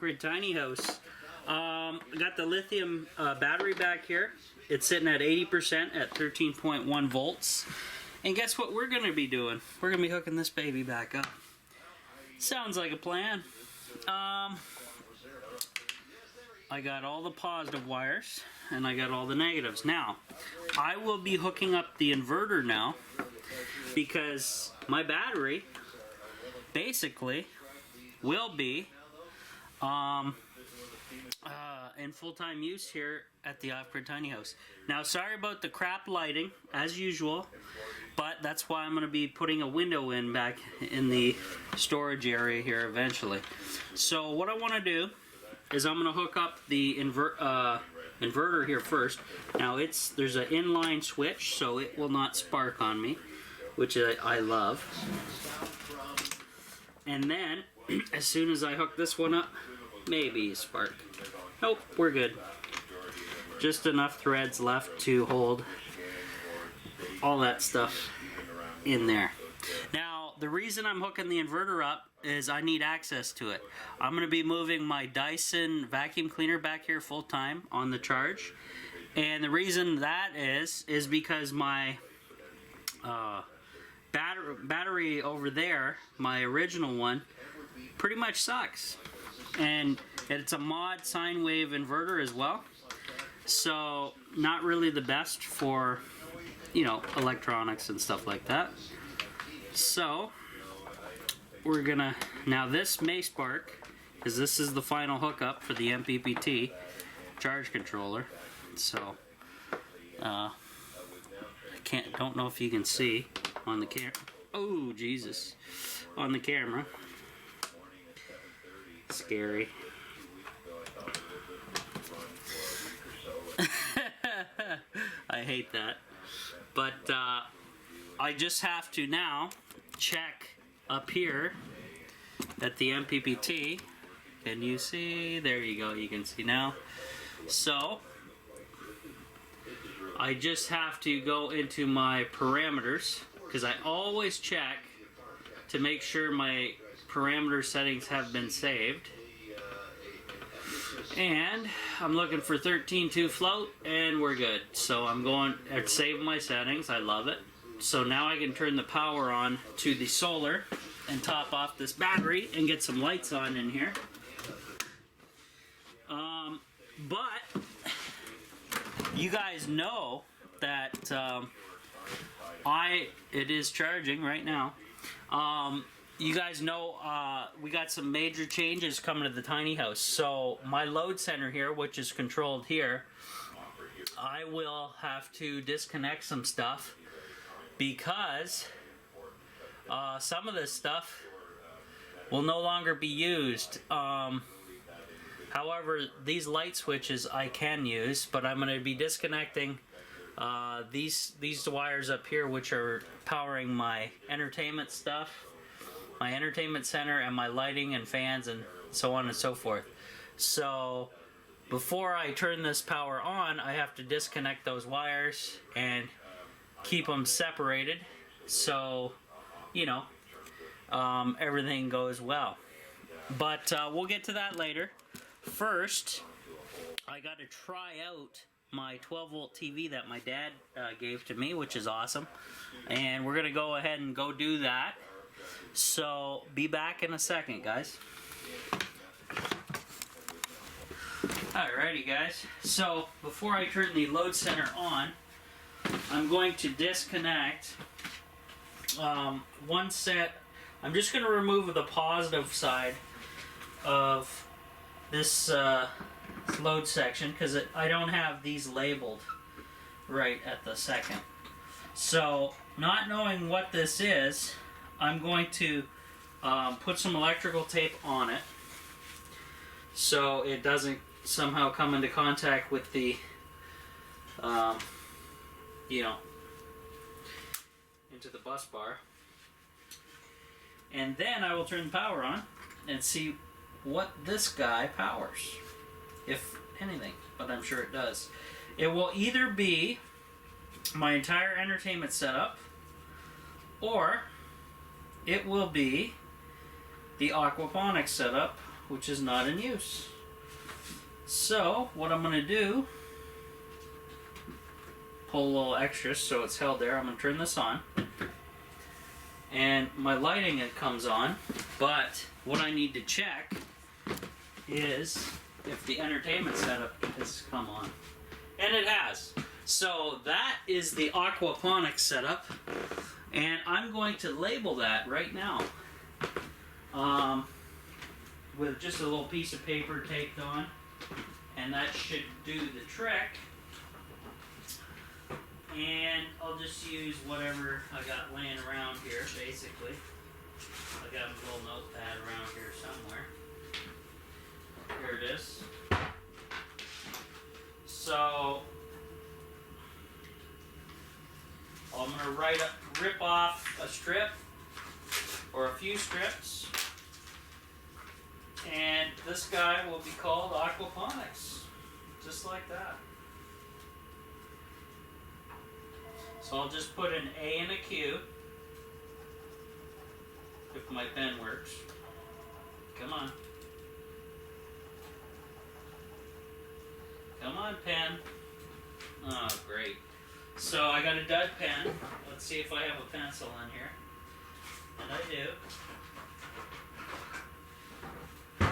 Off-Grid Tiny House. I got the lithium battery back here. It's sitting at 80% at 13.1 volts. And guess what we're going to be doing? We're going to be hooking this baby back up. Sounds like a plan. I got all the positive wires and I got all the negatives. Now, I will be hooking up the inverter now because my battery basically will be in full-time use here at the Off-Grid Tiny House. Now, sorry about the crap lighting, as usual, but that's why I'm going to be putting a window in back in the storage area here eventually. So what I want to do is I'm going to hook up the inverter here first. Now there's an inline switch, so it will not spark on me, which I love. And then, as soon as I hook this one up, maybe a spark. Nope, we're good. Just enough threads left to hold all that stuff in there. Now, the reason I'm hooking the inverter up is I need access to it. I'm going to be moving my Dyson vacuum cleaner back here full time on the charge. And the reason that is because my battery over there, my original one, pretty much sucks. And it's a mod sine wave inverter as well. So not really the best for, you know, electronics and stuff like that. So we're gonna, now this may spark because this is the final hookup for the MPPT charge controller. So don't know if you can see on the camera. Oh Jesus, on the camera. Scary. I hate that. But I just have to now check up here at the MPPT. Can you see? There you go, you can see now. So I just have to go into my parameters because I always check to make sure my parameter settings have been saved. And I'm looking for 13.2 float and we're good. So I'm going to save my settings. I love it. So now I can turn the power on to the solar and top off this battery and get some lights on in here. But you guys know that it is charging right now. You guys know we got some major changes coming to the tiny house. So my load center here, which is controlled here, I will have to disconnect some stuff because some of this stuff will no longer be used. However, these light switches I can use, but I'm going to be disconnecting these wires up here, which are powering my entertainment stuff, my entertainment center, and my lighting and fans and so on and so forth. So before I turn this power on, I have to disconnect those wires and keep them separated so, you know, everything goes well. But we'll get to that later. First, I got to try out my 12-volt TV that my dad gave to me, which is awesome. And we're going to go ahead and go do that. So, be back in a second, guys. Alrighty, guys. So, before I turn the load center on, I'm going to disconnect one set. I'm just going to remove the positive side of this load section because I don't have these labeled right at the second. So, not knowing what this is, I'm going to put some electrical tape on it so it doesn't somehow come into contact with the, you know, into the bus bar. And then I will turn the power on and see what this guy powers, if anything, but I'm sure it does. It will either be my entire entertainment setup, or it will be the aquaponics setup which is not in use. So what I'm going to do, pull a little extra so it's held there. I'm going to turn this on. And my lighting, it comes on, but what I need to check is if the entertainment setup has come on. And it has. So that is the aquaponics setup, and I'm going to label that right now with just a little piece of paper taped on, and that should do the trick. And I'll just use whatever I got laying around here, basically. I got a little notepad around here somewhere. Here it is. So I'm going to rip off a strip or a few strips, and this guy will be called aquaponics, just like that. So I'll just put an A and a Q if my pen works. Come on. Come on, pen. Oh, great. So I got a dud pen. Let's see if I have a pencil in here. And I do.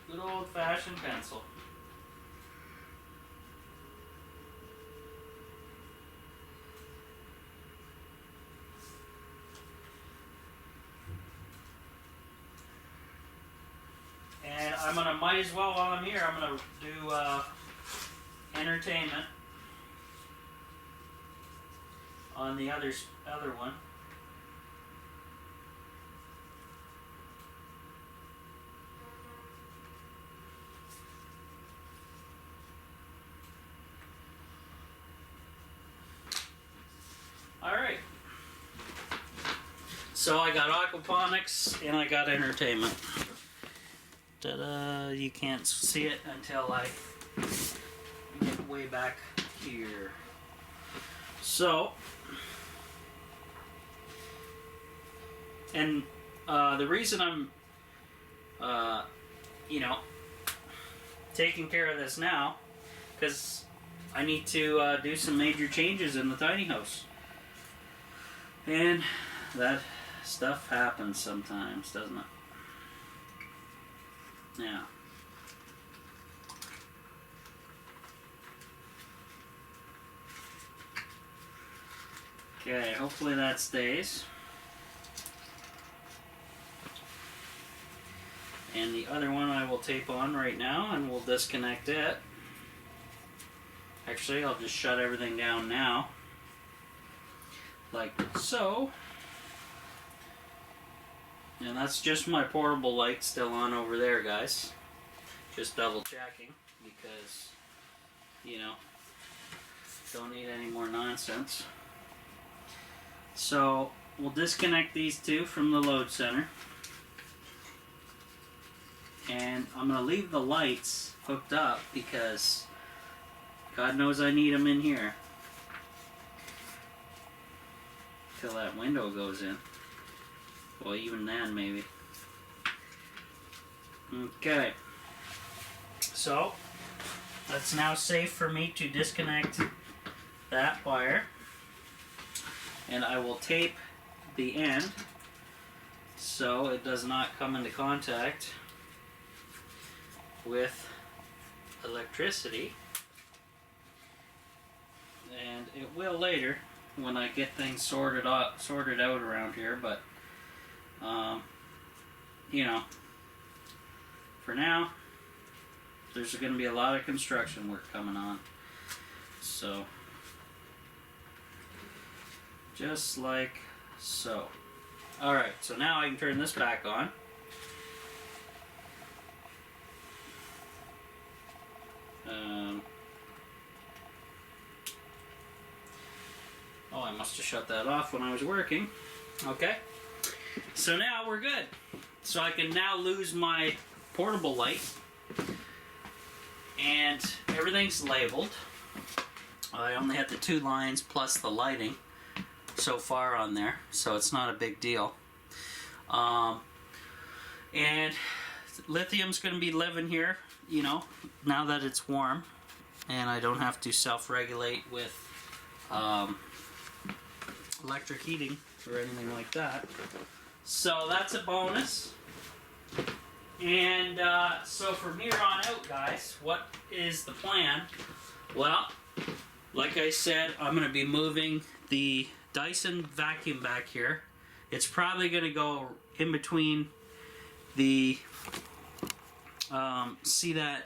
Good old-fashioned pencil. And I'm gonna, might as well while I'm here, I'm gonna do entertainment on the other one. All right. So I got aquaponics and I got entertainment. Ta-da! You can't see it until I get way back here. So, and the reason I'm, taking care of this now, because I need to do some major changes in the tiny house. And that stuff happens sometimes, doesn't it? Yeah. Okay, hopefully that stays. And the other one I will tape on right now, and we'll disconnect it. Actually, I'll just shut everything down now. Like so. And that's just my portable light still on over there, guys. Just double checking because, don't need any more nonsense. So we'll disconnect these two from the load center. And I'm going to leave the lights hooked up because God knows I need them in here till that window goes in. Well, even then, maybe. Okay. So, that's now safe for me to disconnect that wire. And I will tape the end so it does not come into contact with electricity. And it will later when I get things sorted out around here, but for now, there's going to be a lot of construction work coming on. So, just like so. Alright, so now I can turn this back on. Oh, I must have shut that off when I was working. Okay. So now we're good. So I can now lose my portable light. And everything's labeled. I only had the 2 lines plus the lighting so far on there, so it's not a big deal. And lithium's going to be living here, you know, now that it's warm, and I don't have to self-regulate with electric heating or anything like that. So that's a bonus. And so from here on out, guys, what is the plan? Well, like I said, I'm going to be moving the Dyson vacuum back here. It's probably going to go in between the, see that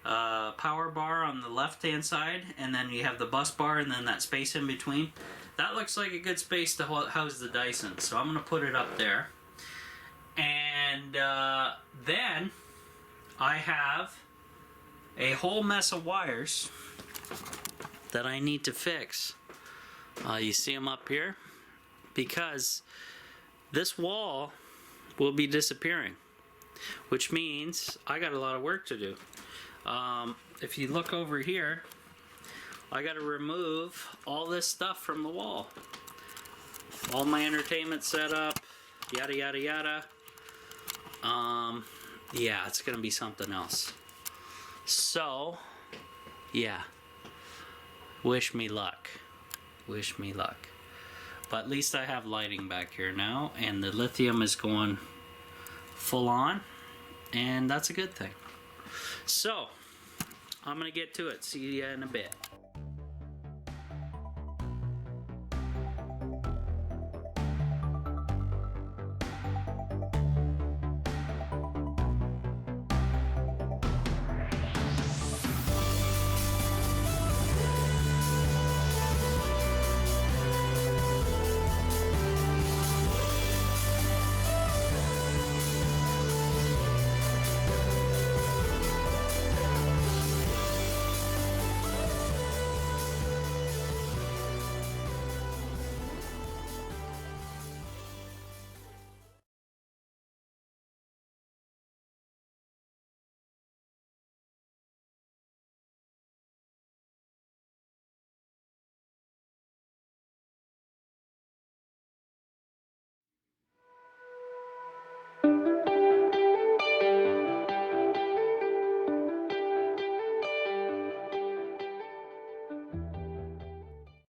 power bar on the left hand side, and then you have the bus bar and then that space in between. That looks like a good space to house the Dyson, so I'm going to put it up there. And then I have a whole mess of wires that I need to fix. You see them up here? Because this wall will be disappearing, which means I got a lot of work to do. If you look over here, I got to remove all this stuff from the wall. All my entertainment setup, yada yada yada. Yeah, it's gonna be something else. So, yeah. Wish me luck. Wish me luck. But at least I have lighting back here now, and the lithium is going full on, and that's a good thing. So, I'm gonna get to it. See you in a bit.